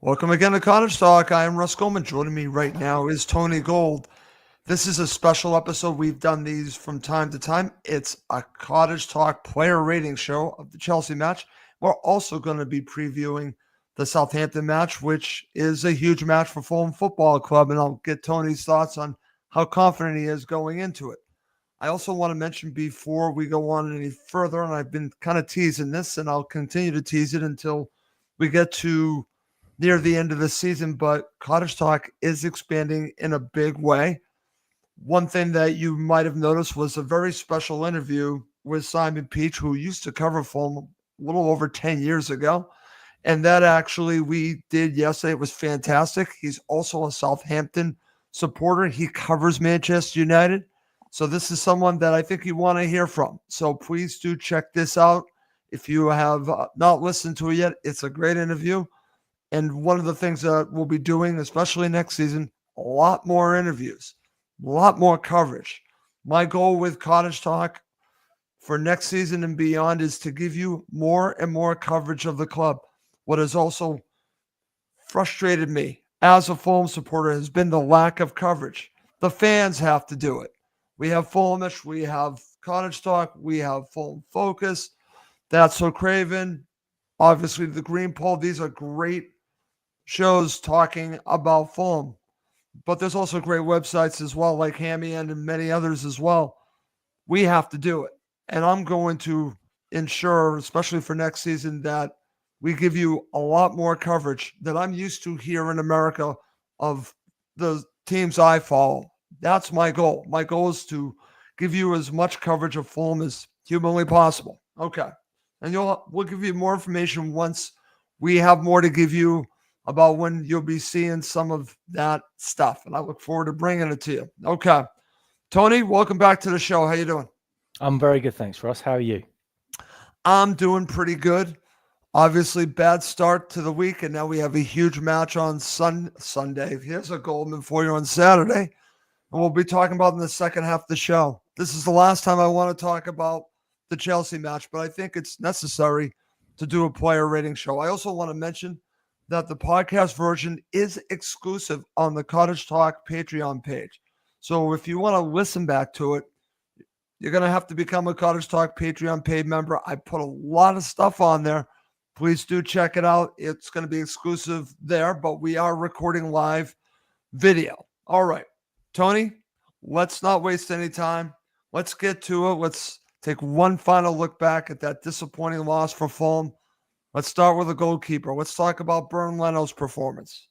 Welcome again to Cottage Talk. I am Russ Goldman. Joining me right now is Tony Gold. This is a special episode. We've done these from time to time. It's a Cottage Talk player rating show of the Chelsea match. We're also going to be previewing the Southampton match, which is a huge match for Fulham Football Club, and I'll get Tony's thoughts on how confident he is going into it. I also want to mention before we go on any further, and I've been kind of teasing this, and I'll continue to tease it until we get to near the end of the season, but Cottage Talk is expanding in a big way. One thing that you might have noticed was a very special interview with Simon Peach, who used to cover Fulham a little over 10 years ago. And that actually we did yesterday. It was fantastic. He's also a Southampton supporter. He covers Manchester United. So this is someone that I think you want to hear from. So please do check this out. If you have not listened to it yet, it's a great interview. And one of the things that we'll be doing, especially next season, a lot more interviews, a lot more coverage. My goal with Cottage Talk for next season and beyond is to give you more and more coverage of the club. What has also frustrated me as a Fulham supporter has been the lack of coverage. The fans have to do it. We have Fulhamish, we have Cottage Talk, we have Fulham Focus, That's So Craven, obviously the Green Pole. These are great shows talking about Fulham, but there's also great websites as well, like Hammy and many others as well. We have to do it, and I'm going to ensure, especially for next season, that we give you a lot more coverage that I'm used to here in America of the teams I follow. That's my goal. My goal is to give you as much coverage of Fulham as humanly possible. Okay, and we'll give you more information once we have more to give you about when you'll be seeing some of that stuff. And I look forward to bringing it to you. Okay. Tony, welcome back to the show. How you doing? I'm very good, thanks, Ross. How are you? I'm doing pretty good. Obviously, bad start to the week, and now we have a huge match on Sunday. Here's a Goldman for you on Saturday, and we'll be talking about in the second half of the show. This is the last time I want to talk about the Chelsea match, but I think it's necessary to do a player rating show. I also want to mention that the podcast version is exclusive on the Cottage Talk Patreon page. So if you want to listen back to it, you're going to have to become a Cottage Talk Patreon paid member. I put a lot of stuff on there. Please do check it out. It's going to be exclusive there, but we are recording live video. All right, Tony, let's not waste any time. Let's get to it. Let's take one final look back at that disappointing loss for Fulham. Let's start with the goalkeeper. Let's talk about Bernd Leno's performance.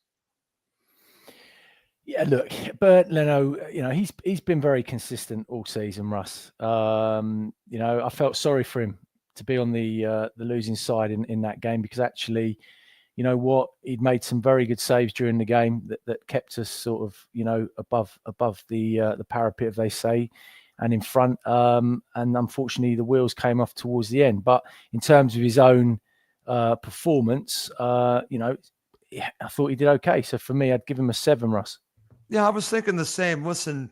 Yeah, look, Bernd Leno, he's been very consistent all season, Russ. I felt sorry for him to be on the losing side in that game, because actually, you know what, he'd made some very good saves during the game that kept us sort of, above the parapet, as they say, and in front. And unfortunately, the wheels came off towards the end. But in terms of his own performance, I thought he did okay. So for me, I'd give him a 7, Russ. Yeah, I was thinking the same. Listen,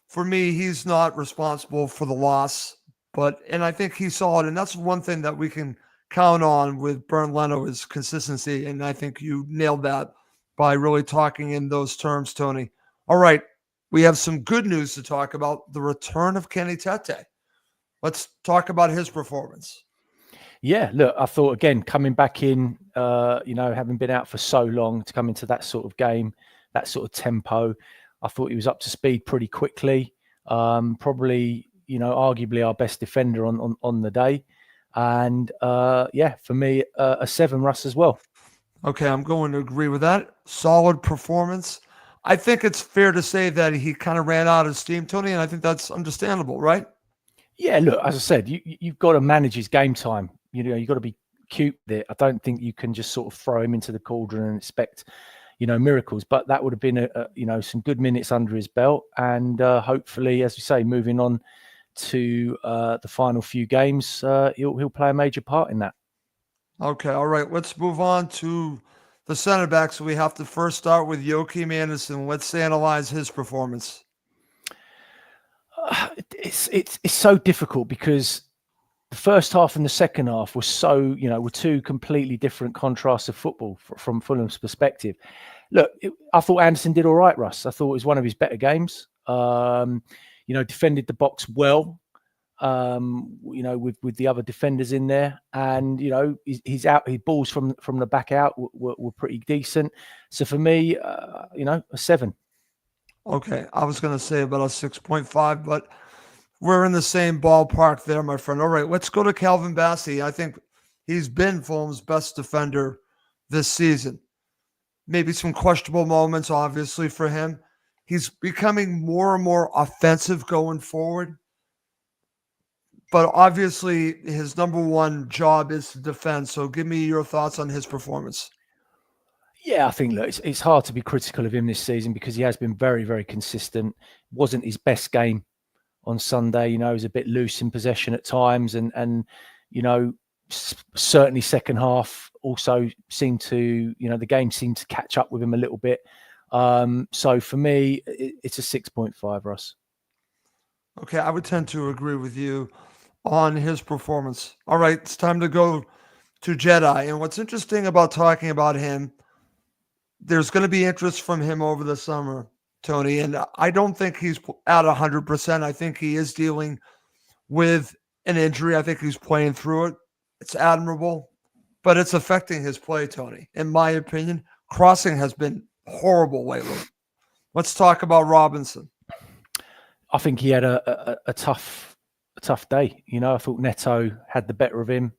for me, he's not responsible for the loss, and I think he saw it, and that's one thing that we can count on with Bernd Leno is consistency, and I think you nailed that by really talking in those terms, Tony. All right, we have some good news to talk about, the return of Kenny Tete. Let's talk about his performance. Yeah, look, I thought, again, coming back in, having been out for so long, to come into that sort of game, that sort of tempo, I thought he was up to speed pretty quickly. Probably, arguably our best defender on the day. And, for me, a 7, Russ, as well. Okay, I'm going to agree with that. Solid performance. I think it's fair to say that he kind of ran out of steam, Tony, and I think that's understandable, right? Yeah, look, as I said, you've got to manage his game time. You've got to be cute with it. I don't think you can just sort of throw him into the cauldron and expect, miracles. But that would have been, some good minutes under his belt. And hopefully, as we say, moving on to the final few games, he'll play a major part in that. Okay, all right. Let's move on to the center backs. So we have to first start with Joachim Andersen. Let's analyze his performance. It's so difficult because the first half and the second half were were two completely different contrasts of football from Fulham's perspective. Look, I thought Anderson did all right, Russ. I thought it was one of his better games. Defended the box well, with the other defenders in there. And, his balls from the back out were pretty decent. So for me, a 7. Okay, I was going to say about a 6.5, but we're in the same ballpark there, my friend. All right, let's go to Calvin Bassey. I think he's been Fulham's best defender this season. Maybe some questionable moments, obviously, for him. He's becoming more and more offensive going forward. But obviously, his number one job is to defend. So give me your thoughts on his performance. Yeah, I think, look, it's hard to be critical of him this season because he has been very, very consistent. Wasn't his best game on Sunday. He was a bit loose in possession at times. And certainly second half also seemed to, the game seemed to catch up with him a little bit. So for me, it's a 6.5, Russ. Okay, I would tend to agree with you on his performance. All right, it's time to go to Jedi. And what's interesting about talking about him, there's going to be interest from him over the summer, Tony. And I don't think he's at 100%. I think he is dealing with an injury. I think he's playing through it. It's admirable, but it's affecting his play, Tony. In my opinion, crossing has been horrible lately. Let's talk about Robinson. I think he had a tough day. I thought Neto had the better of him.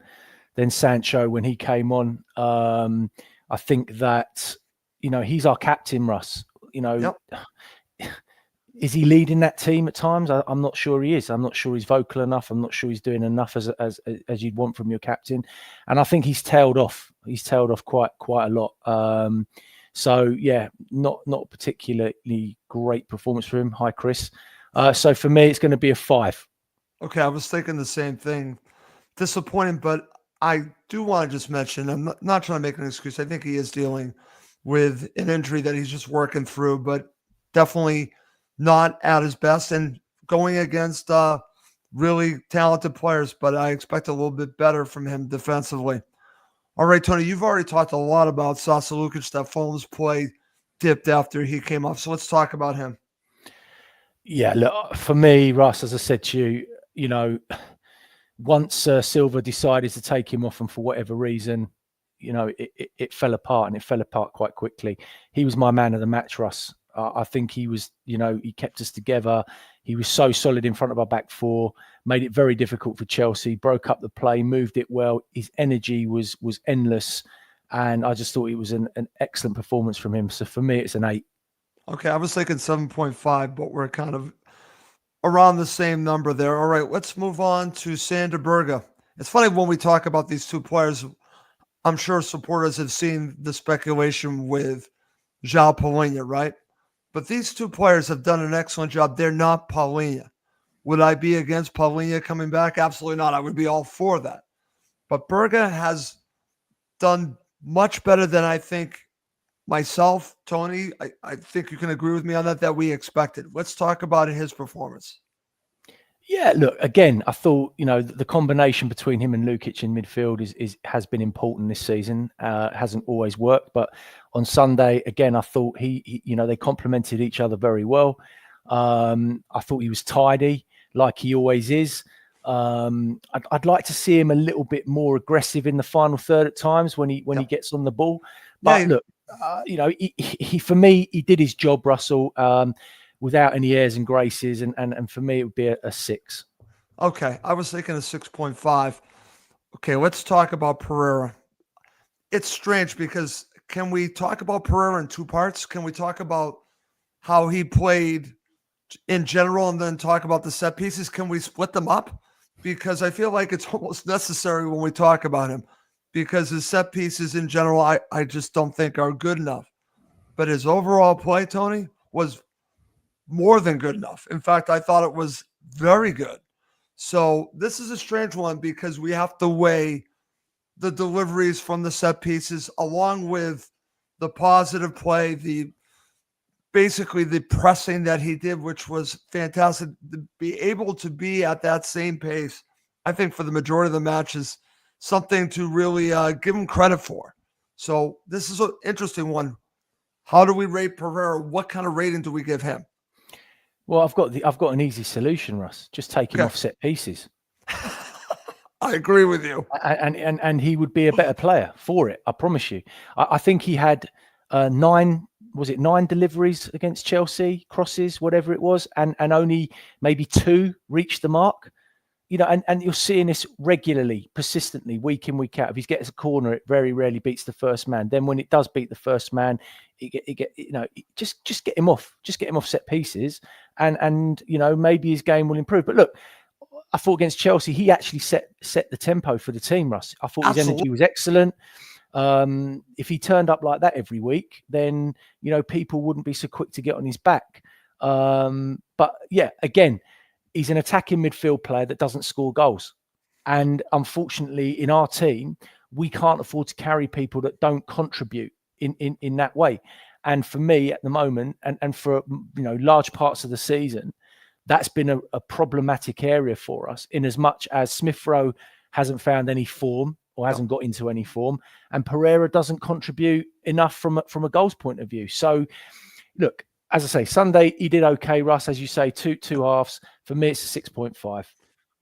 Then Sancho, when he came on, I think that, he's our captain, Russ. Yep. Is he leading that team at times? I'm not sure he is. I'm not sure he's vocal enough. I'm not sure he's doing enough as you'd want from your captain. And I think he's tailed off. He's tailed off quite a lot. So yeah, not particularly great performance for him. Hi, Chris. So for me, it's going to be a 5. Okay, I was thinking the same thing. Disappointing, but I do want to just mention, I'm not trying to make an excuse. I think he is dealing with an injury that he's just working through, but definitely not at his best and going against really talented players, but I expect a little bit better from him defensively. All right, Tony, you've already talked a lot about Sasa Lukic, that Fulham's play dipped after he came off. So let's talk about him. Yeah, look, for me, Russ, as I said to you, once Silva decided to take him off and for whatever reason, it fell apart, and it fell apart quite quickly. He was my man of the match, Russ. I think he was, he kept us together. He was so solid in front of our back four, made it very difficult for Chelsea, broke up the play, moved it well. His energy was endless. And I just thought it was an excellent performance from him. So for me, it's an 8. Okay, I was thinking 7.5, but we're kind of around the same number there. All right, let's move on to Sander Berge. It's funny when we talk about these two players, I'm sure supporters have seen the speculation with João Palhinha, right? But these two players have done an excellent job. They're not Palhinha. Would I be against Palhinha coming back? Absolutely not. I would be all for that. But Berge has done much better than I think myself, Tony. I think you can agree with me on that we expected. Let's talk about his performance. Yeah, look, again, I thought, the combination between him and Lukic in midfield has been important this season. Hasn't always worked, but on Sunday, again, I thought they complemented each other very well. I thought he was tidy, like he always is. I'd like to see him a little bit more aggressive in the final third at times when he gets on the ball. But look, he for me, he did his job, Russell. Without any airs and graces, and for me, it would be a 6. Okay, I was thinking a 6.5. Okay, let's talk about Pereira. It's strange because can we talk about Pereira in 2 parts? Can we talk about how he played in general and then talk about the set pieces? Can we split them up? Because I feel like it's almost necessary when we talk about him, because his set pieces in general, I just don't think are good enough. But his overall play, Tony, was more than good enough. In fact, I thought it was very good. So this is a strange one because we have to weigh the deliveries from the set pieces along with the positive play, basically the pressing that he did, which was fantastic. To be able to be at that same pace I think for the majority of the matches, something to really give him credit for. So this is an interesting one. How do we rate Pereira? What kind of rating do we give him? Well, I've got an easy solution, Russ. Just take him Okay. off set pieces. I agree with you. And he would be a better player for it. I promise you. I think he had 9 deliveries against Chelsea, crosses, whatever it was, and only maybe 2 reached the mark. You know, and you're seeing this regularly, persistently, week in, week out. If he gets a corner, it very rarely beats the first man. Then when it does beat the first man, just get him off. Just get him off set pieces, and maybe his game will improve. But look, I thought against Chelsea, he actually set the tempo for the team, Russ. I thought his energy was excellent. If he turned up like that every week, then people wouldn't be so quick to get on his back. But yeah, again, he's an attacking midfield player that doesn't score goals. And unfortunately, in our team, we can't afford to carry people that don't contribute in that way. And for me at the moment, and for large parts of the season, that's been a problematic area for us, in as much as Smith Rowe hasn't found any form or hasn't got into any form, and Pereira doesn't contribute enough from a goals point of view. So look, as I say, Sunday he did okay, Russ, as you say, two halves. For me, it's a 6.5.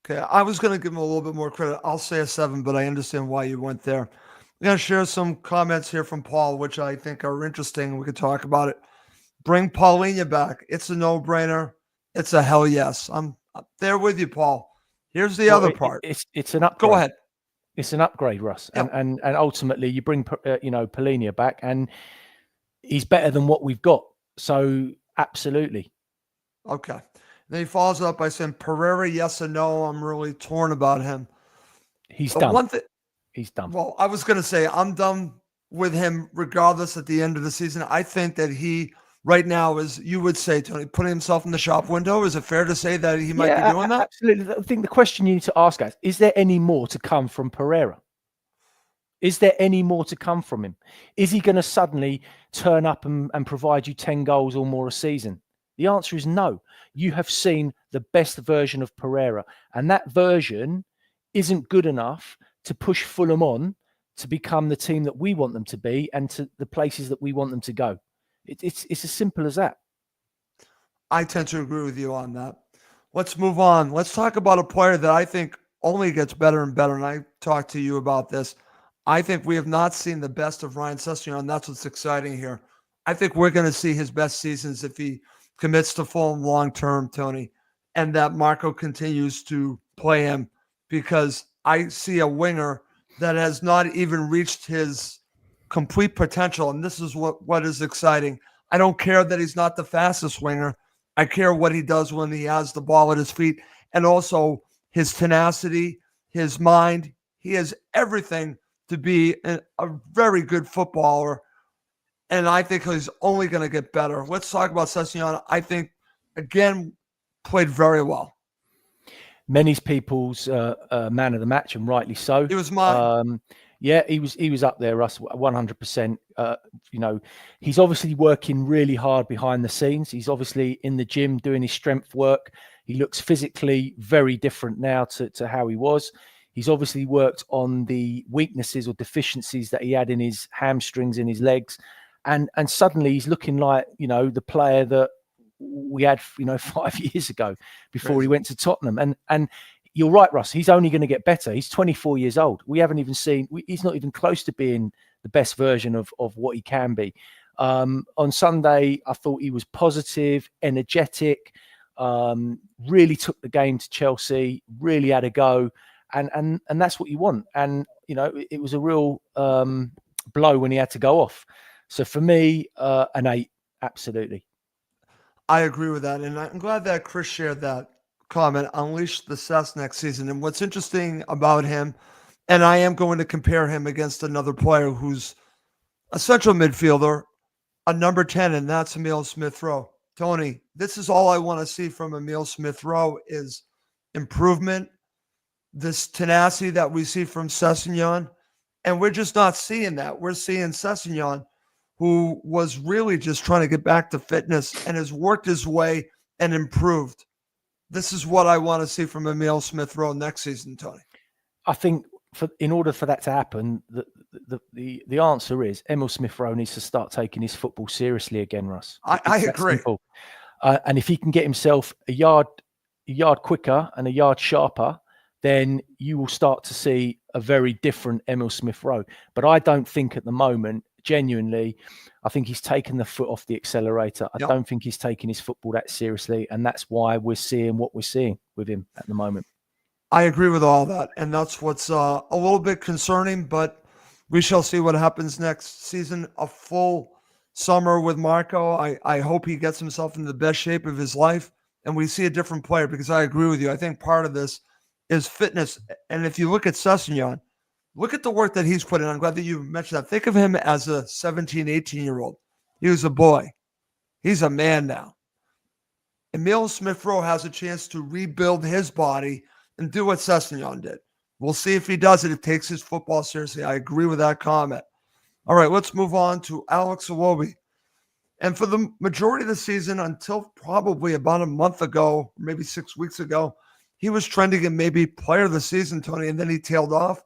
Okay, I was going to give him a little bit more credit. I'll say a 7, but I understand why you went there. I'm going to share some comments here from Paul, which I think are interesting. We could talk about it. Bring Paulinho back. It's a no-brainer. It's a hell yes. I'm there with you, Paul. Here's the other part. It's an upgrade. Go ahead. It's an upgrade, Russ. Yep. And ultimately, you bring Paulinho back, and he's better than what we've got. So absolutely. Okay. Then he follows up by saying Pereira, yes or no. I'm really torn about him. He's done. He's done. Well, I was going to say I'm done with him regardless at the end of the season. I think that he right now is, you would say, Tony, putting himself in the shop window. Is it fair to say that he might be doing that? Absolutely. I think the question you need to ask, guys, is there any more to come from Pereira? Is there any more to come from him? Is he going to suddenly turn up and provide you 10 goals or more a season? The answer is no. You have seen the best version of Pereira, and that version isn't good enough to push Fulham on to become the team that we want them to be and to the places that we want them to go. It's as simple as that. I tend to agree with you on that. Let's move on. Let's talk about a player that I think only gets better and better, and I talked to you about this. I think we have not seen the best of Ryan Sessegnon. That's what's exciting here. I think we're going to see his best seasons if he commits to Fulham long-term, Tony, and that Marco continues to play him, because I see a winger that has not even reached his complete potential, and this is what is exciting. I don't care that he's not the fastest winger. I care what he does when he has the ball at his feet, and also his tenacity, his mind. He has everything to be a very good footballer, and I think he's only going to get better. Let's talk about Sessegnon. I think, again, played very well. Many people's man of the match, and rightly so. He was mine. Yeah, he was up there, Russ, 100%. He's obviously working really hard behind the scenes. He's obviously in the gym doing his strength work. He looks physically very different now to how he was. He's obviously worked on the weaknesses or deficiencies that he had in his hamstrings, in his legs. And suddenly he's looking like, the player that we had, 5 years ago before he went to Tottenham. And you're right, Russ, he's only going to get better. He's 24 years old. We haven't even seen, he's not even close to being the best version of what he can be. On Sunday, I thought he was positive, energetic, really took the game to Chelsea, really had a go. And that's what you want. And, it was a real blow when he had to go off. So for me, an 8, absolutely. I agree with that. And I'm glad that Chris shared that comment. Unleash the Cess next season. And what's interesting about him, and I am going to compare him against another player who's a central midfielder, a number 10, and that's Emile Smith-Rowe. Tony, this is all I want to see from Emile Smith-Rowe is improvement, this tenacity that we see from Sessegnon, and we're just not seeing that. We're seeing Sessegnon, who was really just trying to get back to fitness and has worked his way and improved. This is what I want to see from Emil Smith-Rowe next season, Tony. I think in order for that to happen, the answer is Emil Smith-Rowe needs to start taking his football seriously again, Russ. I agree. Simple. And if he can get himself a yard quicker and a yard sharper, then you will start to see a very different Emil Smith-Rowe. But I don't think at the moment, genuinely, I think he's taken the foot off the accelerator. I don't think he's taking his football that seriously. And that's why we're seeing what we're seeing with him at the moment. I agree with all that. And that's what's a little bit concerning, but we shall see what happens next season. A full summer with Marco. I hope he gets himself in the best shape of his life and we see a different player, because I agree with you. I think part of this is fitness. And if you look at Sessegnon, look at the work that he's put in. I'm glad that you mentioned that. Think of him as a 17, 18-year-old. He was a boy. He's a man now. Emil Smith-Rowe has a chance to rebuild his body and do what Sessegnon did. We'll see if he does it. It takes his football seriously. I agree with that comment. All right, let's move on to Alex Iwobi. And for the majority of the season, until probably about a month ago, maybe 6 weeks ago, he was trending in maybe player of the season, Tony, and then he tailed off.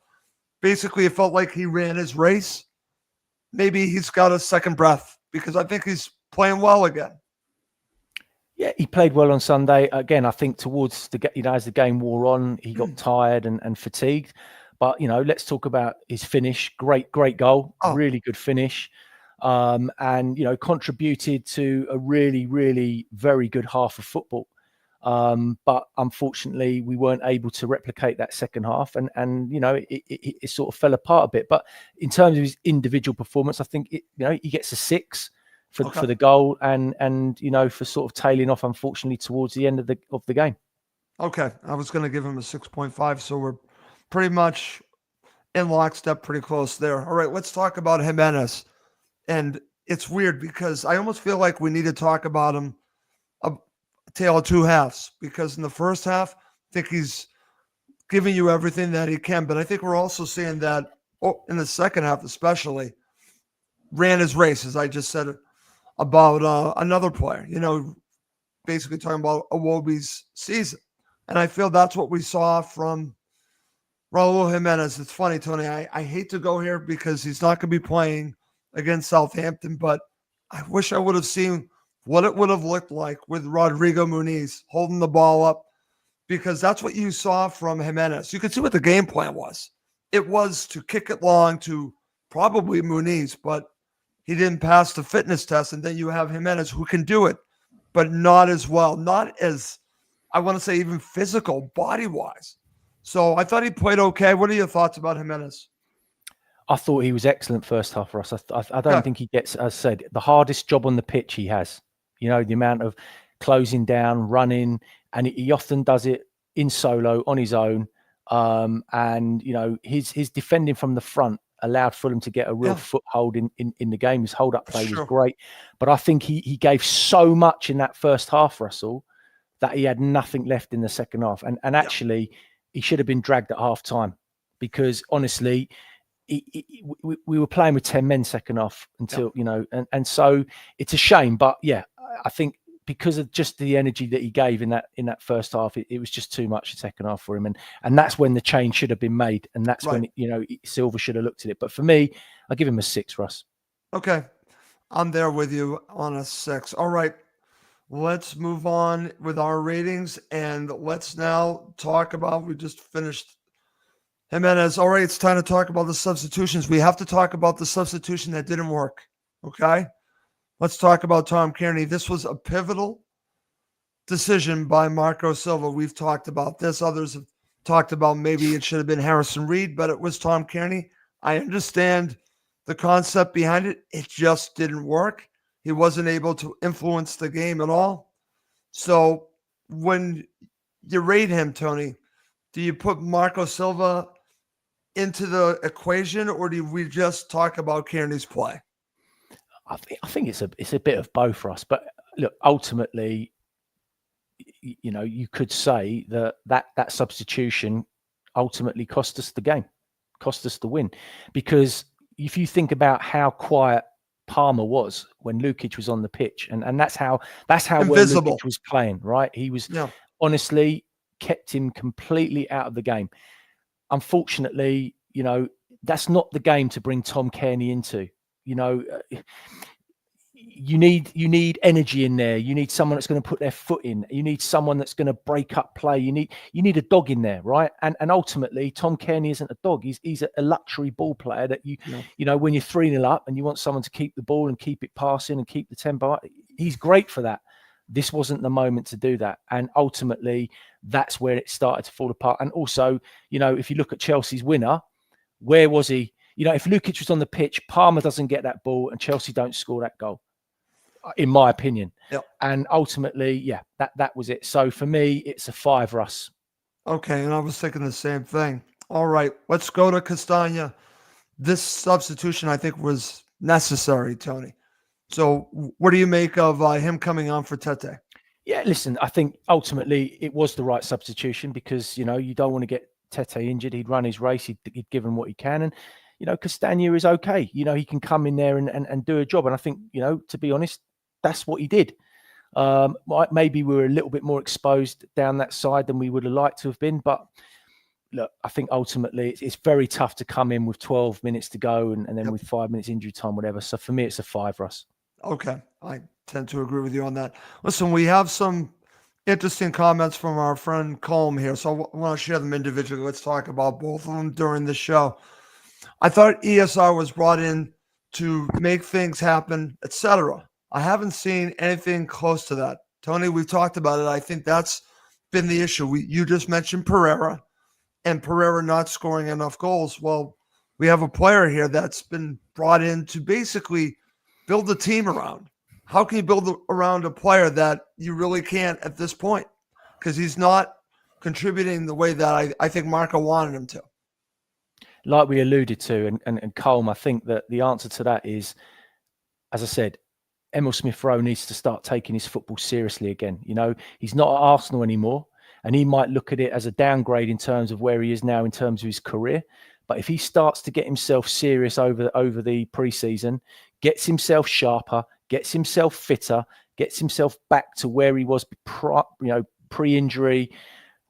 Basically, it felt like he ran his race. Maybe he's got a second breath, because I think he's playing well again. Yeah, he played well on Sunday. Again, I think towards as the game wore on, he got tired and fatigued. But, let's talk about his finish. Great goal. Really good finish. And, contributed to a really, really very good half of football. But unfortunately, we weren't able to replicate that second half, and it sort of fell apart a bit. But in terms of his individual performance, I think he gets a 6 for the goal, and for sort of tailing off, unfortunately, towards the end of the game. Okay, I was going to give him a 6.5, so we're pretty much in lockstep, pretty close there. All right, let's talk about Jimenez. And it's weird because I almost feel like we need to talk about him a tale of two halves, because in the first half, I think he's giving you everything that he can. But I think we're also seeing that in the second half, especially, ran his race, as I just said about another player, basically talking about Iwobi's season. And I feel that's what we saw from Raul Jimenez. It's funny, Tony. I hate to go here because he's not going to be playing against Southampton, but I wish I would have seen what it would have looked like with Rodrigo Muniz holding the ball up, because that's what you saw from Jimenez. You could see what the game plan was. It was to kick it long to probably Muniz, but he didn't pass the fitness test. And then you have Jimenez, who can do it, but not as well, not as, I want to say, even physical, body-wise. So I thought he played okay. What are your thoughts about Jimenez? I thought he was excellent first half for us. I don't think he gets, as I said, the hardest job on the pitch he has. The amount of closing down, running, and he often does it in solo on his own. And his defending from the front allowed Fulham to get a real foothold in the game. His hold-up play was great. But I think he gave so much in that first half, Russell, that he had nothing left in the second half. And actually, he should have been dragged at half-time, because, honestly, we were playing with 10 men second half until, and so it's a shame. But, I think because of just the energy that he gave in that first half, it was just too much the second half for him. And that's when the change should have been made. And that's when, Silva should have looked at it. But for me, I give him a 6, Russ. Okay. I'm there with you on a 6. All right. Let's move on with our ratings. And let's now talk about, we just finished Jimenez. All right. It's time to talk about the substitutions. We have to talk about the substitution that didn't work. Okay. Let's talk about Tom Kearney. This was a pivotal decision by Marco Silva. We've talked about this. Others have talked about maybe it should have been Harrison Reed, but it was Tom Kearney. I understand the concept behind it. It just didn't work. He wasn't able to influence the game at all. So when you rate him, Tony, do you put Marco Silva into the equation, or do we just talk about Kearney's play? I think it's a bit of both for us. But look, ultimately, you could say that substitution ultimately cost us the game, cost us the win. Because if you think about how quiet Palmer was when Lukic was on the pitch, and that's how well Lukic was playing, right? He was honestly kept him completely out of the game. Unfortunately, that's not the game to bring Tom Cairney into. You need energy in there. You need someone that's going to put their foot in. You need someone that's going to break up play. You need a dog in there, right? And ultimately, Tom Cairney isn't a dog. He's a luxury ball player that when you're 3-0 up and you want someone to keep the ball and keep it passing and keep the tempo, he's great for that. This wasn't the moment to do that. And ultimately, that's where it started to fall apart. And also, if you look at Chelsea's winner, where was he? If Lukic was on the pitch, Palmer doesn't get that ball and Chelsea don't score that goal, in my opinion. Yep. And ultimately, that was it. So for me, it's a 5, Russ. Okay, and I was thinking the same thing. All right, let's go to Castagna. This substitution, I think, was necessary, Tony. So what do you make of him coming on for Tete? Yeah, listen, I think ultimately it was the right substitution because, you don't want to get Tete injured. He'd run his race. He'd given what he can. And, Castagna is okay. He can come in there and do a job. And I think, to be honest, that's what he did. Maybe we were a little bit more exposed down that side than we would have liked to have been. But look, I think ultimately it's very tough to come in with 12 minutes to go and then with 5 minutes injury time, whatever. So for me, it's a 5, Russ. Okay, I tend to agree with you on that. Listen, we have some interesting comments from our friend Colm here, so I want to share them individually. Let's talk about both of them during the show. I thought ESR was brought in to make things happen, etc. I haven't seen anything close to that. Tony, we've talked about it. I think that's been the issue. You just mentioned Pereira and Pereira not scoring enough goals. Well, we have a player here that's been brought in to basically build a team around. How can you build around a player that you really can't at this point? Because he's not contributing the way that I think Marco wanted him to. Like we alluded to, and Colm, I think that the answer to that is, as I said, Emil Smith-Rowe needs to start taking his football seriously again. He's not at Arsenal anymore, and he might look at it as a downgrade in terms of where he is now in terms of his career. But if he starts to get himself serious over the preseason, gets himself sharper, gets himself fitter, gets himself back to where he was pre-injury,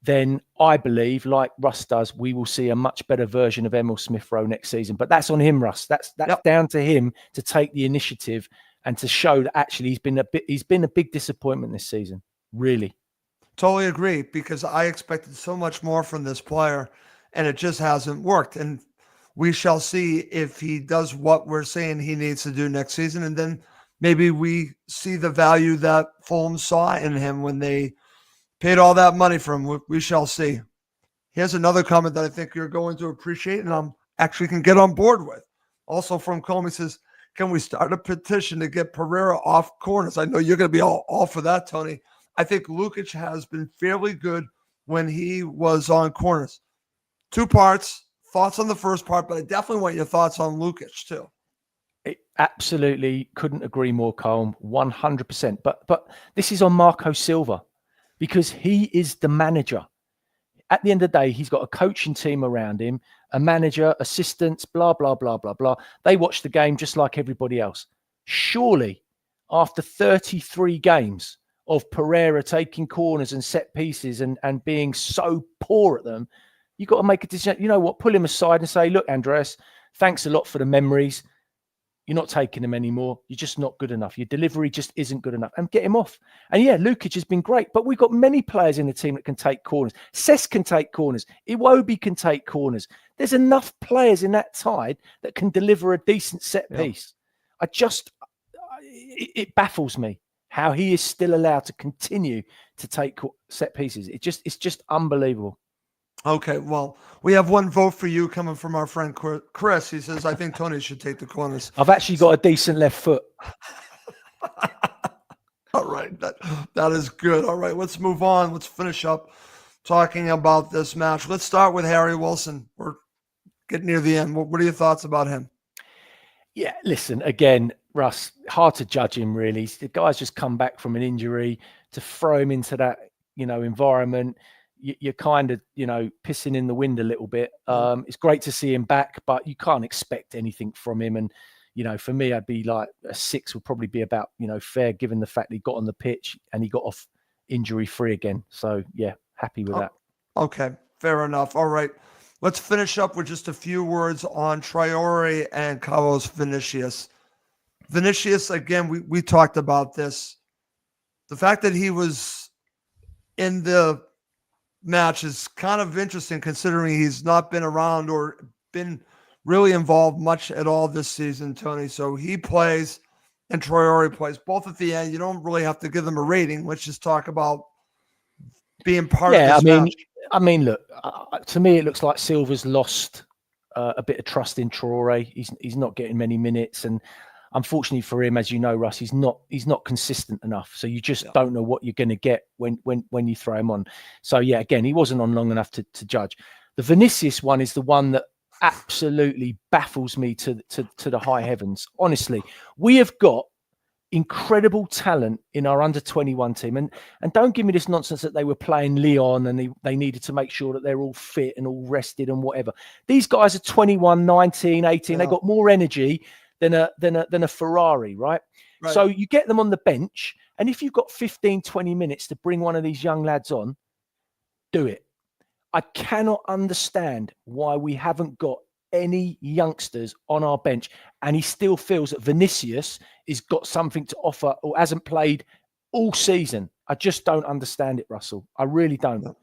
then I believe, like Russ does, we will see a much better version of Emil Smith-Rowe next season. But that's on him, Russ. That's down to him to take the initiative and to show that actually he's been a big disappointment this season. Really. Totally agree, because I expected so much more from this player, and it just hasn't worked. And we shall see if he does what we're saying he needs to do next season. And then maybe we see the value that Fulham saw in him when they paid all that money for him. We shall see. Here's another comment that I think you're going to appreciate and I'm actually can get on board with. Also from Comey says, can we start a petition to get Pereira off corners? I know you're going to be all for that, Tony. I think Lukic has been fairly good when he was on corners. 2 parts. Thoughts on the first part, but I definitely want your thoughts on Lukic too. Absolutely couldn't agree more, Colm. 100%. But this is on Marco Silva because he is the manager. At the end of the day, he's got a coaching team around him, a manager, assistants, blah, blah, blah, blah, blah. They watch the game just like everybody else. Surely, after 33 games of Pereira taking corners and set pieces and being so poor at them, you've got to make a decision. You know what? Pull him aside and say, look, Andreas, thanks a lot for the memories. You're not taking them anymore. You're just not good enough. Your delivery just isn't good enough. And get him off. And yeah, Lukic has been great, but we've got many players in the team that can take corners. Cesc can take corners. Iwobi can take corners. There's enough players in that side that can deliver a decent set piece. It baffles me how he is still allowed to continue to take set pieces. It's just unbelievable. Okay, well, we have one vote for you coming from our friend Chris. He says, I think Tony should take the corners. I've actually got a decent left foot. All right, that is good. All right, let's move on. Let's finish up talking about this match. Let's start with Harry Wilson. We're getting near the end. What are your thoughts about him? Yeah, listen, again, Russ, hard to judge him, really. The guy's just come back from an injury. To throw him into that, environment, you're kind of, pissing in the wind a little bit. It's great to see him back, but you can't expect anything from him. And, for me, I'd be like a 6 would probably be about, fair, given the fact that he got on the pitch and he got off injury free again. So yeah, happy with that. Okay, fair enough. All right. Let's finish up with just a few words on Traore and Carlos Vinicius. Vinicius, again, we talked about this. The fact that he was in the match is kind of interesting considering he's not been around or been really involved much at all this season, Tony. So he plays and Traore plays both at the end. You don't really have to give them a rating. Let's just talk about being part of this match. I mean, look, to me, it looks like Silva's lost a bit of trust in Traore. He's not getting many minutes, and unfortunately for him, as you know, Russ, he's not consistent enough. So you just don't know what you're going to get when you throw him on. So yeah, again, he wasn't on long enough to judge. The Vinicius one is the one that absolutely baffles me to the high heavens. Honestly, we have got incredible talent in our under-21 team, and don't give me this nonsense that they were playing Lyon and they needed to make sure that they're all fit and all rested and whatever. These guys are 21, 19, 18. They got more energy than a Ferrari, right? So you get them on the bench, and if you've got 15, 20 minutes to bring one of these young lads on, do it. I cannot understand why we haven't got any youngsters on our bench, and he still feels that Vinicius has got something to offer or hasn't played all season. I just don't understand it, Russell. I really don't. No.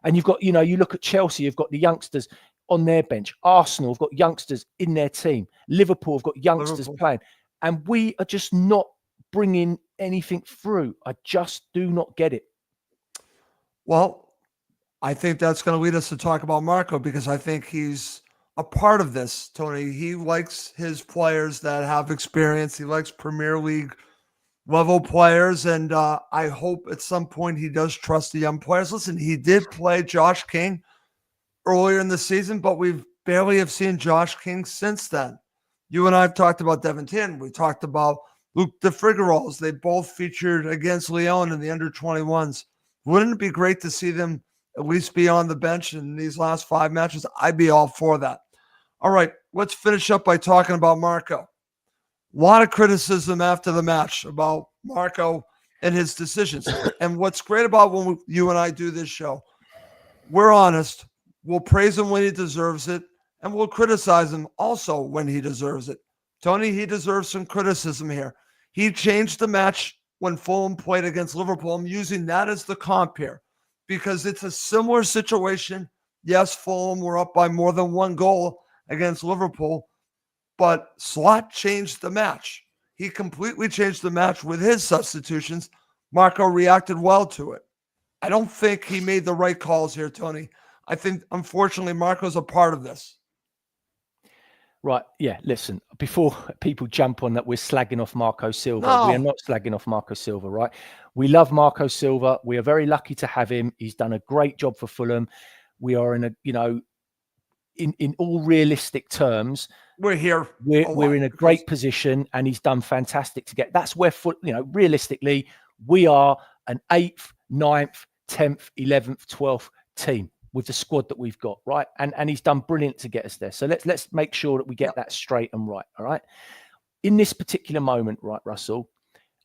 And you've got, you look at Chelsea, you've got the youngsters on their bench. Arsenal have got youngsters in their team. Liverpool have got youngsters playing. And we are just not bringing anything through. I just do not get it. Well, I think that's going to lead us to talk about Marco, because I think he's a part of this, Tony. He likes his players that have experience. He likes Premier League level players. And I hope at some point he does trust the young players. Listen, he did play Josh King earlier in the season, but we've barely have seen Josh King since then. You and I have talked about Devin Tin. We talked about Luke de Frigarols. They both featured against Lyon in the under-21s. Wouldn't it be great to see them at least be on the bench in these last 5 matches? I'd be all for that. All right, let's finish up by talking about Marco. A lot of criticism after the match about Marco and his decisions. And what's great about when you and I do this show, we're honest. We'll praise him when he deserves it, and we'll criticize him also when he deserves it. Tony, he deserves some criticism here. He changed the match when Fulham played against Liverpool. I'm using that as the comp here because it's a similar situation. Yes, Fulham were up by more than 1 goal against Liverpool, but Slot changed the match. He completely changed the match with his substitutions. Marco reacted well to it. I don't think he made the right calls here, Tony. I think, unfortunately, Marco's a part of this. Right. Yeah. Listen, before people jump on that we're slagging off Marco Silva, we are not slagging off Marco Silva, right? We love Marco Silva. We are very lucky to have him. He's done a great job for Fulham. We are in a, in all realistic terms, we're here. We're in a great position, and he's done fantastic to get. That's where, realistically, we are an 8th, 9th, 10th, 11th, 12th team with the squad that we've got, right? And he's done brilliant to get us there. So let's make sure that we get that straight and right, all right? In this particular moment, right, Russell,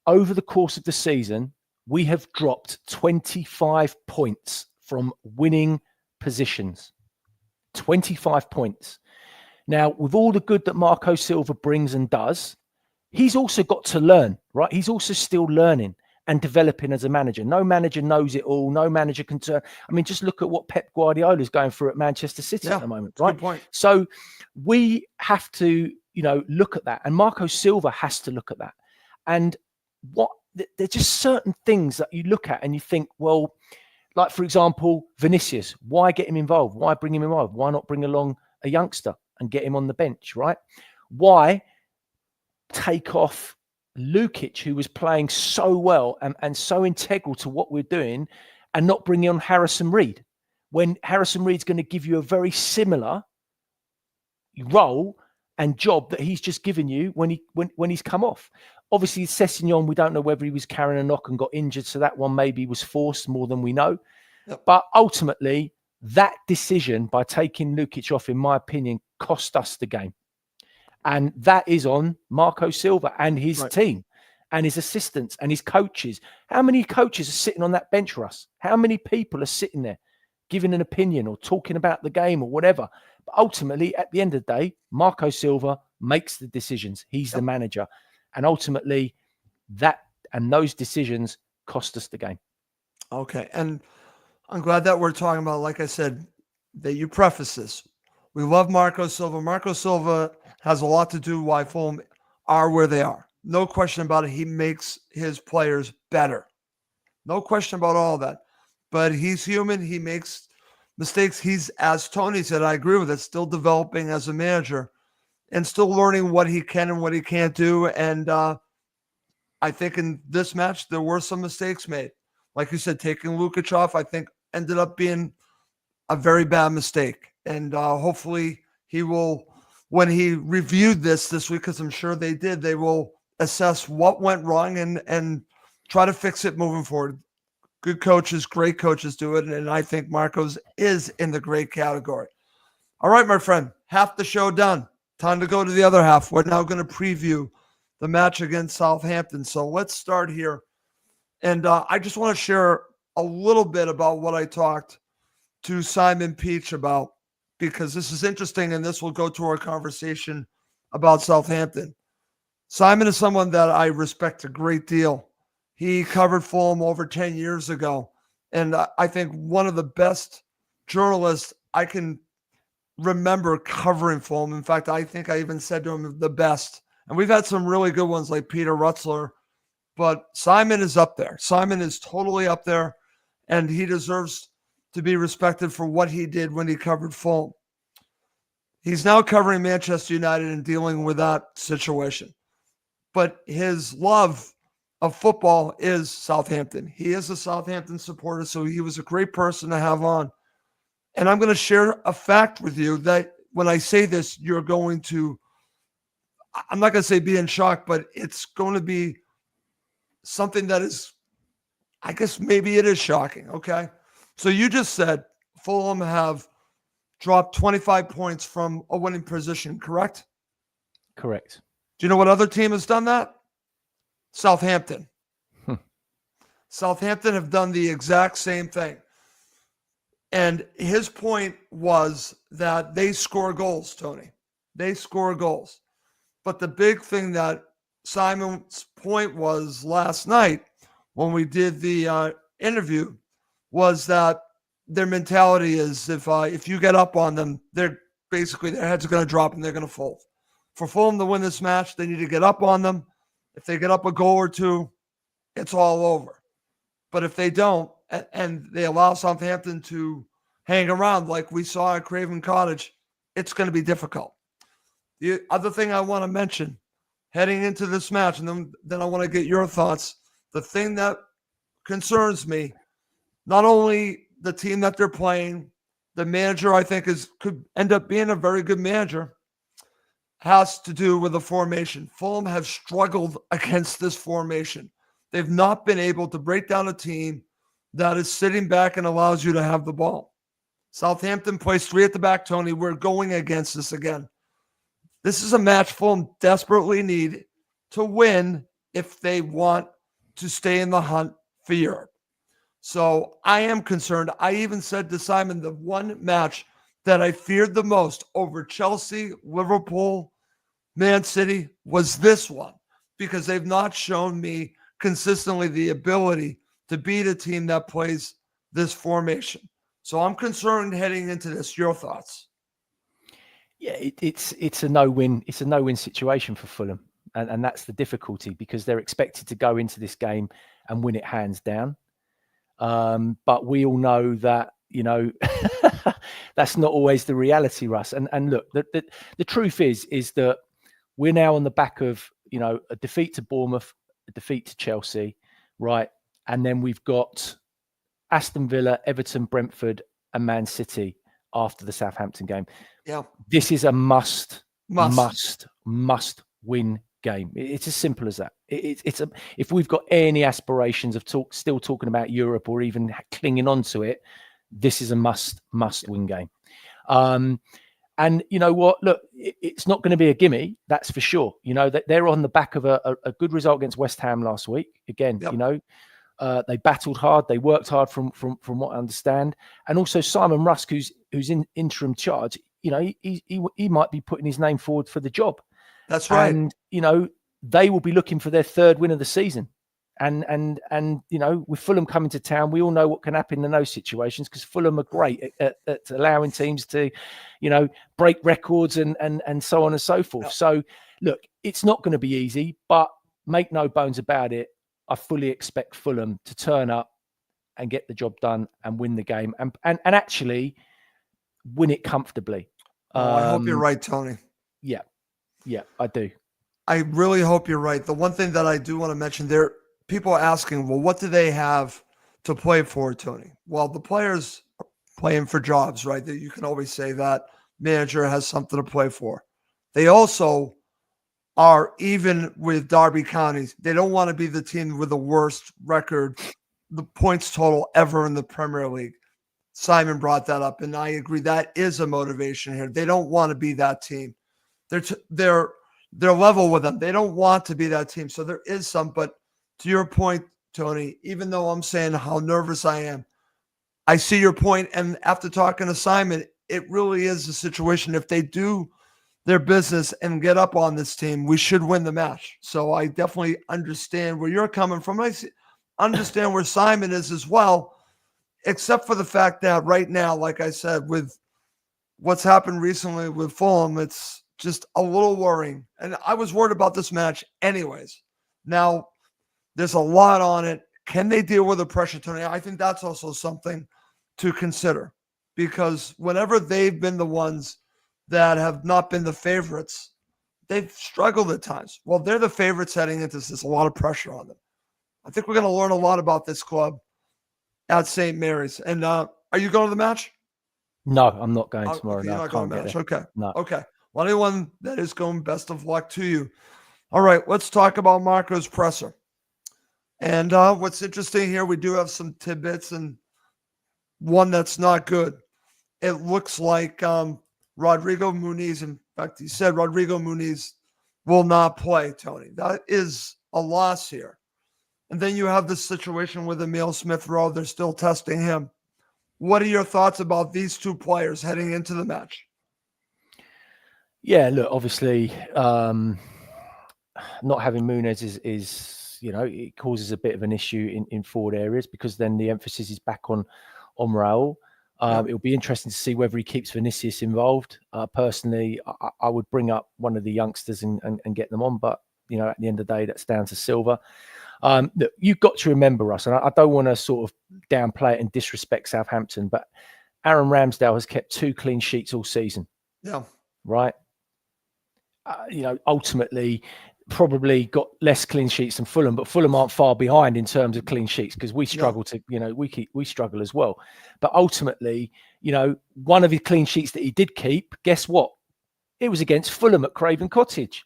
over the course of the season, we have dropped 25 points from winning positions. 25 points. Now, with all the good that Marco Silva brings and does, he's also got to learn, right? He's also still learning and developing as a manager. No manager knows it all. No manager can turn. I mean, just look at what Pep Guardiola is going through at Manchester City at the moment, right? Good point. So we have to, look at that. And Marco Silva has to look at that. And there's just certain things that you look at and you think, well, like, for example, Vinicius, why get him involved? Why bring him involved? Why not bring along a youngster and get him on the bench, right? Why take off Lukic, who was playing so well and so integral to what we're doing, and not bring on Harrison Reed, when Harrison Reed's going to give you a very similar role and job that he's just given you when he's come off. Obviously, Sessegnon, we don't know whether he was carrying a knock and got injured, so that one maybe was forced more than we know. Yep. But ultimately, that decision by taking Lukic off, in my opinion, cost us the game. And that is on Marco Silva and his team. and his assistants and his coaches. How many coaches are sitting on that bench, Russ? How many people are sitting there giving an opinion or talking about the game or whatever? But ultimately, at the end of the day, Marco Silva makes the decisions. He's the manager. And ultimately, those decisions cost us the game. Okay. And I'm glad that we're talking about, like I said, that you preface this. We love Marco Silva. Marco Silva has a lot to do why Fulham are where they are. No question about it. He makes his players better. No question about all that. But he's human. He makes mistakes. He's, as Tony said, I agree with it, still developing as a manager and still learning what he can and what he can't do. And I think in this match, there were some mistakes made. Like you said, taking Lukic off, I think ended up being a very bad mistake. And hopefully he will, when he reviewed this week, because I'm sure they did, they will assess what went wrong and try to fix it moving forward. Good coaches, great coaches do it. And I think Marcos is in the great category. All right, my friend, half the show done. Time to go to the other half. We're now going to preview the match against Southampton. So let's start here. And I just want to share a little bit about what I talked to Simon Peach about, because this is interesting and this will go to our conversation about Southampton. Simon is someone that I respect a great deal. He covered Fulham over 10 years ago. And I think one of the best journalists I can remember covering Fulham. In fact, I think I even said to him the best. And we've had some really good ones like Peter Rutzler, but Simon is up there. Simon is totally up there, and he deserves to be respected for what he did when he covered Fulham. He's now covering Manchester United and dealing with that situation. But his love of football is Southampton. He is a Southampton supporter, so he was a great person to have on. And I'm going to share a fact with you that when I say this, you're going to, I'm not going to say be in shock, but it's going to be something that is, I guess maybe it is shocking, okay? So you just said Fulham have dropped 25 points from a winning position, correct? Correct. Do you know what other team has done that? Southampton. Southampton have done the exact same thing. And his point was that they score goals, Tony. They score goals. But the big thing that Simon's point was last night when we did the interview was that their mentality is if you get up on them, they're basically their heads are going to drop and they're going to fold. For Fulham to win this match, they need to get up on them. If they get up a goal or two, it's all over. But if they don't, and they allow Southampton to hang around like we saw at Craven Cottage, it's going to be difficult. The other thing I want to mention heading into this match, and then I want to get your thoughts, the thing that concerns me, not only the team that they're playing, the manager I think could end up being a very good manager, has to do with the formation. Fulham have struggled against this formation. They've not been able to break down a team that is sitting back and allows you to have the ball. Southampton plays three at the back, Tony. We're going against this again. This is a match Fulham desperately need to win if they want to stay in the hunt for Europe. So I am concerned. I even said to Simon, the one match that I feared the most over Chelsea, Liverpool, Man City was this one, because they've not shown me consistently the ability to beat a team that plays this formation. So I'm concerned heading into this. Your thoughts? Yeah, it's a no-win. It's a no-win situation for Fulham, and that's the difficulty, because they're expected to go into this game and win it hands down. But we all know that, you know, that's not always the reality, Russ. And look, the truth is that we're now on the back of, you know, a defeat to Bournemouth, a defeat to Chelsea, right? And then we've got Aston Villa, Everton, Brentford, and Man City after the Southampton game. Yeah, this is a must win game. It's as simple as that. If we've got any aspirations of still talking about Europe or even clinging on to it, this is a must win game. And And you know what? Look, it's not going to be a gimme, that's for sure. You know, that they're on the back of a good result against West Ham last week. Again, Yep. you know, they battled hard, they worked hard from what I understand. And also Simon Rusk, who's in interim charge, you know, he might be putting his name forward for the job. That's right. And you know, they will be looking for their third win of the season. And you know, with Fulham coming to town, we all know what can happen in those situations, because Fulham are great at allowing teams to, you know, break records and so on and so forth. Yep. So look, it's not going to be easy, but make no bones about it, I fully expect Fulham to turn up and get the job done and win the game and actually win it comfortably. I hope you're right, Tony. Yeah, I do. I really hope you're right. The one thing that I do want to mention there, people are asking, well, what do they have to play for, Tony? Well, the players are playing for jobs, right? That you can always say that manager has something to play for. They also are, even with Derby County, they don't want to be the team with the worst record, the points total ever in the Premier League. Simon brought that up, and I agree. That is a motivation here. They don't want to be that team. They're level with them. They don't want to be that team. So there is some, but to your point, Tony, even though I'm saying how nervous I am, I see your point. And after talking to Simon, it really is a situation. If they do their business and get up on this team, we should win the match. So I definitely understand where you're coming from. I understand where Simon is as well, except for the fact that right now, like I said, with what's happened recently with Fulham, it's just a little worrying. And I was worried about this match anyways. Now, there's a lot on it. Can they deal with the pressure, Tony? I think that's also something to consider, because whenever they've been the ones that have not been the favorites, they've struggled at times. Well, they're the favorites heading into this. There's a lot of pressure on them. I think we're going to learn a lot about this club at St. Mary's. And are you going to the match? No, I'm not going tomorrow. Okay, no, you're not going to the match. Okay. No. Okay. Well, anyone that is going, best of luck to you. All right, let's talk about Marco's presser. And what's interesting here, we do have some tidbits and one that's not good. It looks like Rodrigo Muniz, in fact, he said Rodrigo Muniz will not play, Tony. That is a loss here. And then you have this situation with Emile Smith-Rowe. They're still testing him. What are your thoughts about these two players heading into the match? Yeah, look, obviously, not having Muniz is you know, it causes a bit of an issue in forward areas, because then the emphasis is back on Raul. It'll be interesting to see whether he keeps Vinicius involved. Personally, I would bring up one of the youngsters and get them on, but you know, at the end of the day, that's down to Silva. Look, you've got to remember, Russ, and I don't want to sort of downplay it and disrespect Southampton, but Aaron Ramsdale has kept 2 clean sheets all season. Yeah. Right. You know, ultimately, probably got less clean sheets than Fulham, but Fulham aren't far behind in terms of clean sheets, because we struggle to, you know, we struggle as well. But ultimately, you know, one of his clean sheets that he did keep, guess what? It was against Fulham at Craven Cottage.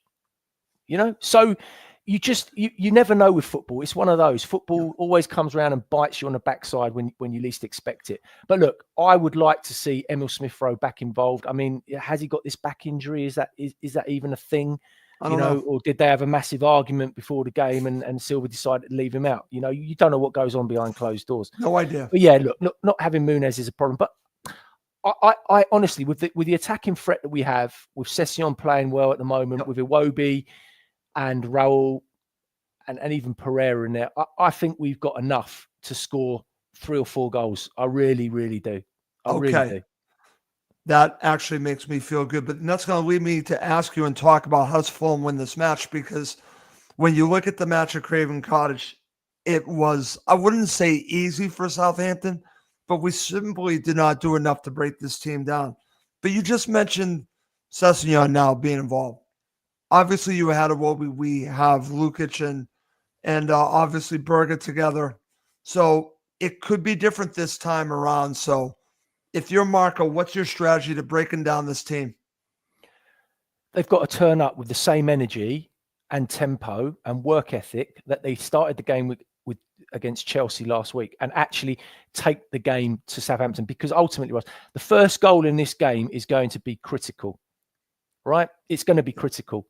You know, so you just you never know with football. It's one of those. Football always comes around and bites you on the backside when you least expect it. But look, I would like to see Emile Smith-Rowe back involved. I mean, has he got this back injury? Is that even a thing? I don't know. Or did they have a massive argument before the game and Silva decided to leave him out? You know, you don't know what goes on behind closed doors. No idea. But yeah, look, not having Muniz is a problem. But I honestly, with the attacking threat that we have, with Session playing well at the moment, with Iwobi and Raul and even Pereira in there, I think we've got enough to score 3 or 4 goals. I really, really do. I really do. That actually makes me feel good. But that's going to lead me to ask you and talk about how does Fulham win this match, because when you look at the match at Craven Cottage, it was, I wouldn't say easy for Southampton, but we simply did not do enough to break this team down. But you just mentioned Sessignon now being involved. Obviously, you had Iwobi, we have Lukic and obviously Berger together. So it could be different this time around. So if you're Marco, what's your strategy to breaking down this team? They've got to turn up with the same energy and tempo and work ethic that they started the game with against Chelsea last week and actually take the game to Southampton, because ultimately, Ross, the first goal in this game is going to be critical, right? It's going to be critical.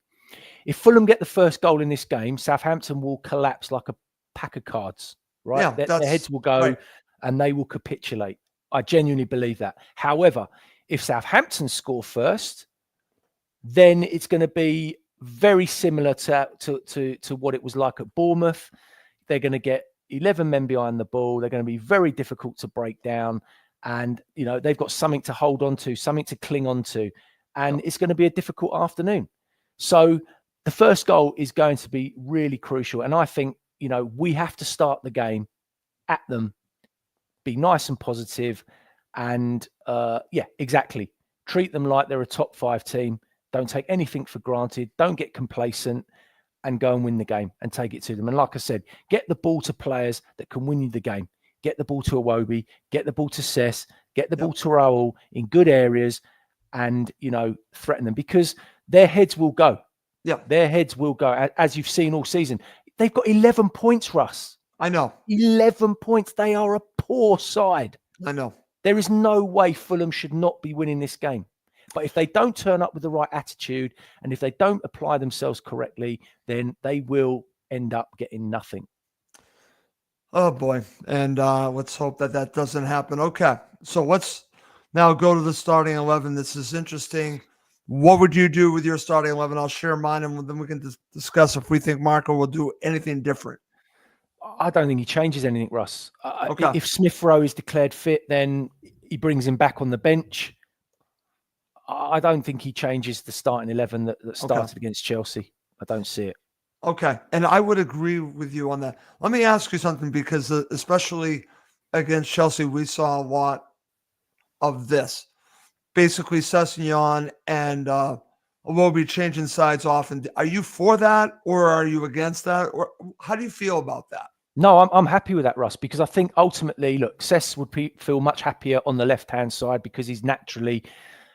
If Fulham get the first goal in this game, Southampton will collapse like a pack of cards, right? Yeah, Their heads will go right. and they will capitulate. I genuinely believe that. However, if Southampton score first, then it's going to be very similar to what it was like at Bournemouth. They're going to get 11 men behind the ball. They're going to be very difficult to break down. And, you know, they've got something to hold on to, something to cling on to. And it's going to be a difficult afternoon. So the first goal is going to be really crucial. And I think, you know, we have to start the game at them, be nice and positive, and yeah, exactly. Treat them like they're a top 5 team. Don't take anything for granted. Don't get complacent, and go and win the game and take it to them. And like I said, get the ball to players that can win you the game. Get the ball to Iwobi, get the ball to Cess, get the ball to Raul in good areas, and, you know, threaten them, because their heads will go. Yeah. Their heads will go, as you've seen all season. They've got 11 points, Russ. I know. 11 points. They are a poor side. I know. There is no way Fulham should not be winning this game. But if they don't turn up with the right attitude, and if they don't apply themselves correctly, then they will end up getting nothing. Oh, boy. And let's hope that that doesn't happen. Okay. So let's now go to the starting 11. This is interesting. What would you do with your starting 11? I'll share mine, and then we can discuss if we think Marco will do anything different. I don't think he changes anything, Russ. Okay. If Smith Rowe is declared fit, then he brings him back on the bench. I don't think he changes the starting 11 that started against Chelsea. I don't see it. Okay. And I would agree with you on that. Let me ask you something, because especially against Chelsea, we saw a lot of this. Basically, Sessegnon and Iwobi changing sides often. Are you for that, or are you against that? Or how do you feel about that? No, I'm happy with that, Russ, because I think ultimately, look, Cess would feel much happier on the left-hand side because he's naturally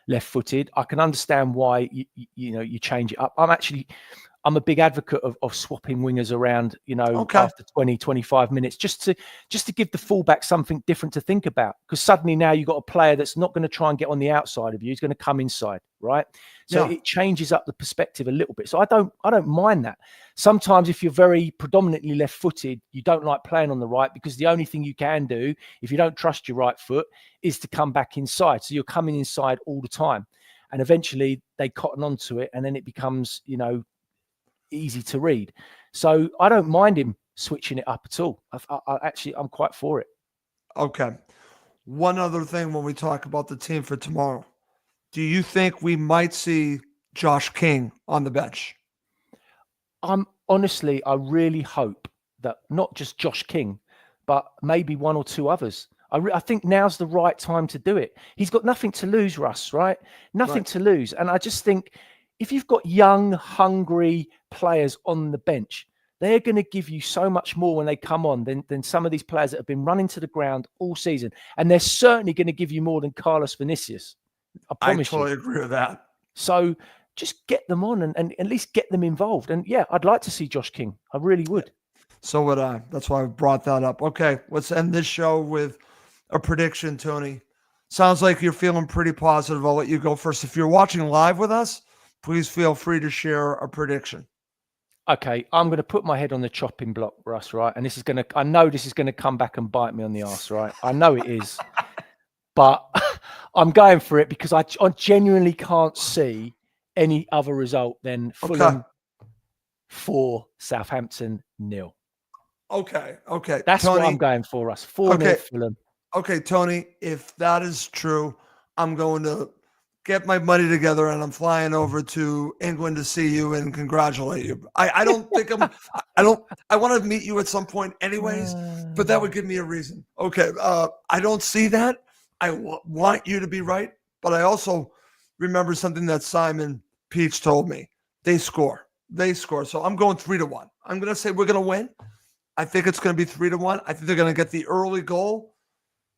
left-footed. I can understand why you change it up. I'm a big advocate of swapping wingers around, after 20, 25 minutes, just to give the fullback something different to think about. Because suddenly now you've got a player that's not going to try and get on the outside of you. He's going to come inside, right? So it changes up the perspective a little bit. So I don't mind that. Sometimes if you're very predominantly left-footed, you don't like playing on the right, because the only thing you can do, if you don't trust your right foot, is to come back inside. So you're coming inside all the time. And eventually they cotton onto it, and then it becomes, easy to read. So I don't mind him switching it up at all. I'm quite for it. Okay. One other thing when we talk about the team for tomorrow, do you think we might see Josh King on the bench? Honestly, I really hope that not just Josh King, but maybe one or two others. I think now's the right time to do it. He's got nothing to lose, Russ, right? Nothing to lose. And I just think if you've got young, hungry players on the bench, they're going to give you so much more when they come on than some of these players that have been running to the ground all season. And they're certainly going to give you more than Carlos Vinicius. I promise you. I totally agree with that. So just get them on and at least get them involved. And yeah, I'd like to see Josh King. I really would. So would I. That's why I brought that up. Okay, let's end this show with a prediction, Tony. Sounds like you're feeling pretty positive. I'll let you go first. If you're watching live with us, please feel free to share a prediction. Okay, I'm going to put my head on the chopping block, Russ, right? And I know this is going to come back and bite me on the arse, right? I know it is. But I'm going for it because I genuinely can't see any other result than Fulham 4, Southampton 0. Okay. That's Tony, what I'm going for, Russ. 4-0 Fulham. Okay, Tony, if that is true, I'm going to get my money together and I'm flying over to England to see you and congratulate you. I don't think I want to meet you at some point anyways, but that would give me a reason. Okay. I don't see that. I want you to be right, but I also remember something that Simon Peach told me. They score. So I'm going 3-1. I'm going to say we're going to win. I think it's going to be 3-1. I think they're going to get the early goal.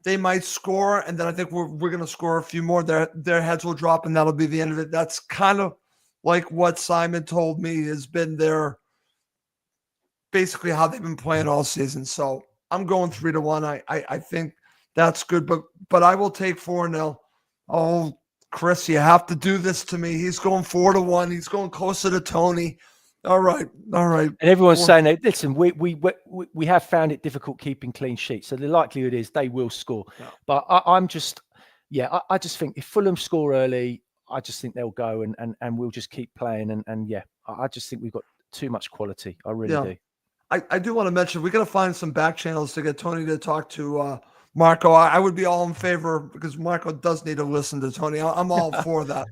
They might score, and then I think we're going to score a few more. Their heads will drop, and that'll be the end of it. That's kind of like what Simon told me has been basically how they've been playing all season. So I'm going 3-1. I think that's good, but I will take 4-0. Oh, Chris, you have to do this to me. He's going 4-1. He's going closer to Tony. All right. And everyone's saying that. Listen, we have found it difficult keeping clean sheets, so the likelihood is they will score. Yeah. But I just think if Fulham score early, I just think they'll go and we'll just keep playing. And yeah, I just think we've got too much quality. I really do. I do want to mention, we got to find some back channels to get Tony to talk to Marco. I would be all in favor because Marco does need to listen to Tony. I'm all for that.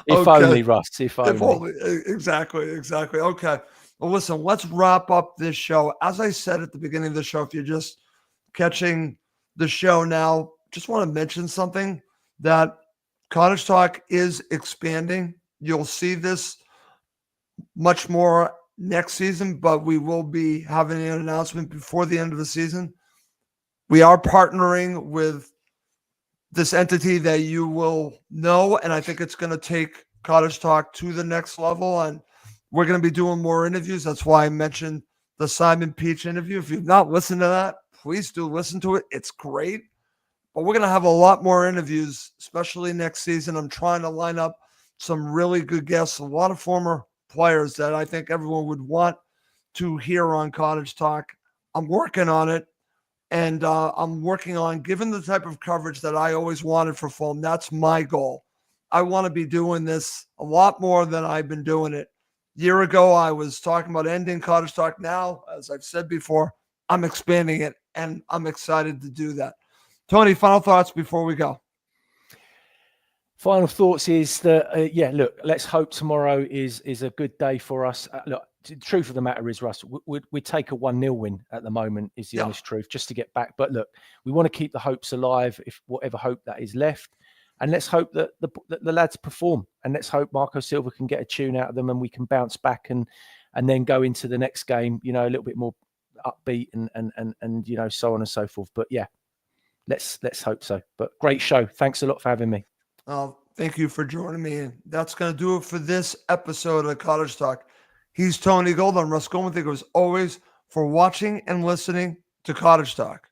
If only, Russ. If only. Exactly. Okay. Well, listen, let's wrap up this show. As I said at the beginning of the show, if you're just catching the show now, just want to mention something that Cottage Talk is expanding. You'll see this much more next season, but we will be having an announcement before the end of the season. We are partnering with this entity that you will know, and I think it's going to take Cottage Talk to the next level, and we're going to be doing more interviews. That's why I mentioned the Simon Peach interview. If you've not listened to that, please do listen to it. It's great. But we're going to have a lot more interviews, especially next season. I'm trying to line up some really good guests, a lot of former players that I think everyone would want to hear on Cottage Talk. I'm working on it, and I'm working on giving the type of coverage that I always wanted for Fulham. That's my goal. I want to be doing this a lot more than I've been doing it. A year ago, I was talking about ending Cottage Talk. Now, as I've said before, I'm expanding it, and I'm excited to do that. Tony, final thoughts before we go. Final thoughts is that, look, let's hope tomorrow is a good day for us. Look, the truth of the matter is, Russ, we take a 1-0 win at the moment is the honest truth, just to get back. But look, we want to keep the hopes alive, if whatever hope that is left. And let's hope that the lads perform. And let's hope Marco Silva can get a tune out of them and we can bounce back and then go into the next game, a little bit more upbeat and so on and so forth. But yeah, let's hope so. But great show. Thanks a lot for having me. Thank you for joining me. And that's going to do it for this episode of Cottage Talk. He's Tony Gold. I'm Russ Goldman. Thank you as always for watching and listening to Cottage Talk.